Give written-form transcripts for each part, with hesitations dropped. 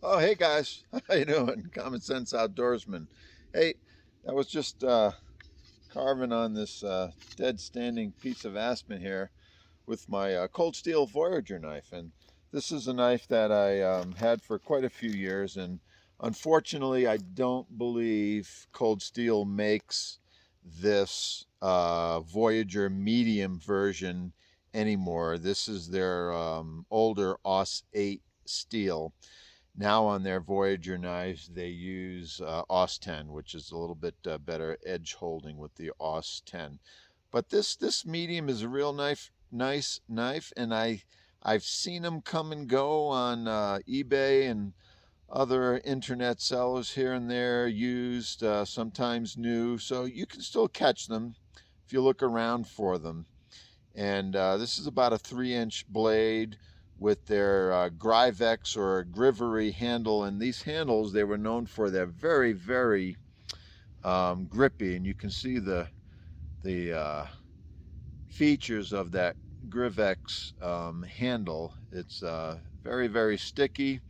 Hey guys, how you doing? Common Sense Outdoorsman. Hey, I was just carving on this dead standing piece of aspen here with my cold steel Voyager knife, and this is a knife that I had for quite a few years, and unfortunately, I don't believe Cold Steel makes this Voyager medium version anymore. This is their older AUS 8 steel. Now on their Voyager knives, they use AUS 10, which is a little bit better edge holding with the AUS 10. But this medium is a real nice knife, and I've seen them come and go on eBay and other internet sellers here and there, used, sometimes new. So you can still catch them if you look around for them. And this is about a 3-inch blade with their Grivex or Grivery handle. And these handles, they were known for their very grippy. And you can see the features of that Grivex handle. It's very sticky.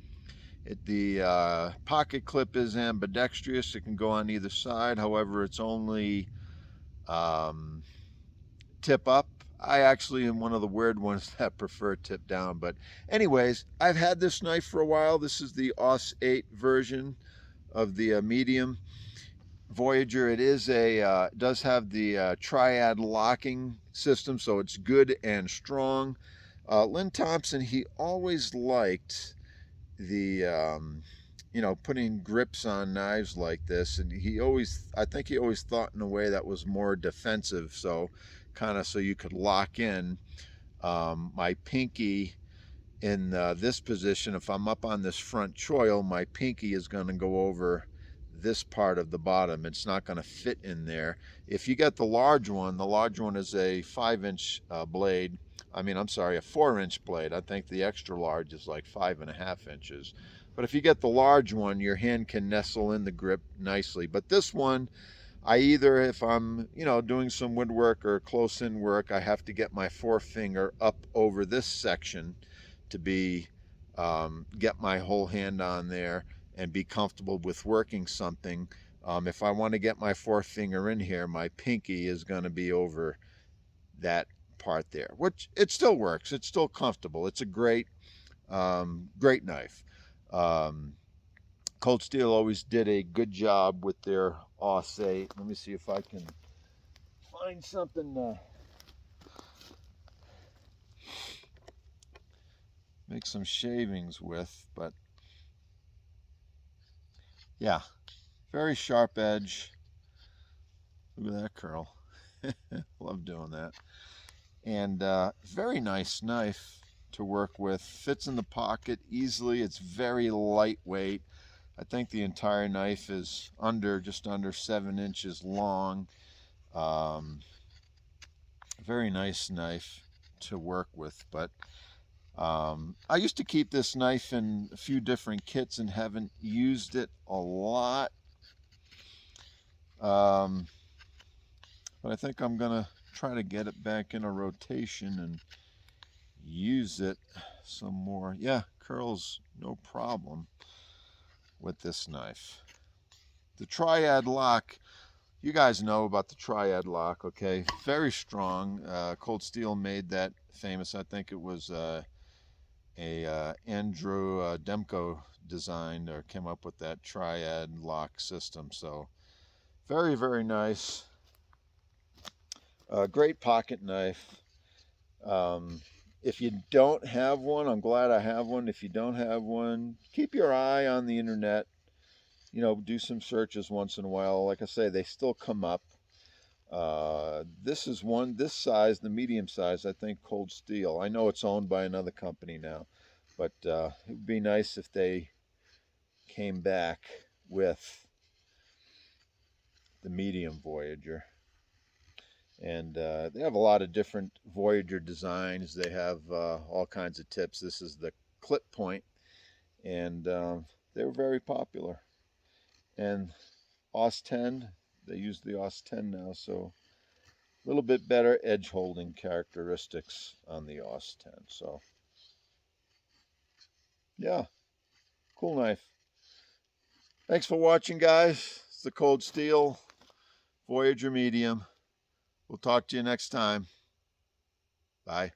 The pocket clip is ambidextrous. It can go on either side. However, it's only um, tip up. I actually am one of the weird ones that prefer tip down. But anyways, I've had this knife for a while. This is the AUS 8 version of the medium Voyager. It is does have the triad locking system, so it's good and strong. Lynn Thompson, he always liked the putting grips on knives like this, and I think he always thought in a way that was more defensive, so kind of so you could lock in my pinky in this position. If I'm up on this front choil, my pinky is going to go over this part of the bottom. It's not going to fit in there. If you get the large one is a 5-inch blade. I'm sorry, a 4-inch blade. I think the extra large is like 5.5 inches. But if you get the large one, your hand can nestle in the grip nicely. But this one, if I'm, doing some woodwork or close in work, I have to get my forefinger up over this section to get my whole hand on there and be comfortable with working something. If I want to get my forefinger in here, my pinky is going to be over that part there, which it still works. It's still comfortable. It's a great knife. Um, Cold Steel always did a good job with their AUS 8. Let me see if I can find something to make some shavings with, but yeah, very sharp edge. Look at that curl. Love doing that. And very nice knife to work with. Fits in the pocket easily. It's very lightweight. I think the entire knife is just under 7 inches long. Very nice knife to work with. But I used to keep this knife in a few different kits and haven't used it a lot. But I think I'm going to try to get it back in a rotation and use it some more. Yeah, curls no problem with this knife. The triad lock, you guys know about the triad lock, okay? Very strong. Cold Steel made that famous. I think it was Andrew Demko designed or came up with that triad lock system. So very nice. Great pocket knife. If you don't have one, I'm glad I have one. If you don't have one, keep your eye on the internet. Do some searches once in a while. Like I say, they still come up. This size, the medium size, I think Cold Steel. I know it's owned by another company now, but it would be nice if they came back with the medium Voyager. And they have a lot of different Voyager designs. They have all kinds of tips. This is the clip point, and they were very popular. And AUS 10, they use the AUS 10 now, so a little bit better edge holding characteristics on the AUS 10. So yeah, Cool knife. Thanks for watching, guys. It's the Cold Steel Voyager medium. We'll talk to you next time. Bye.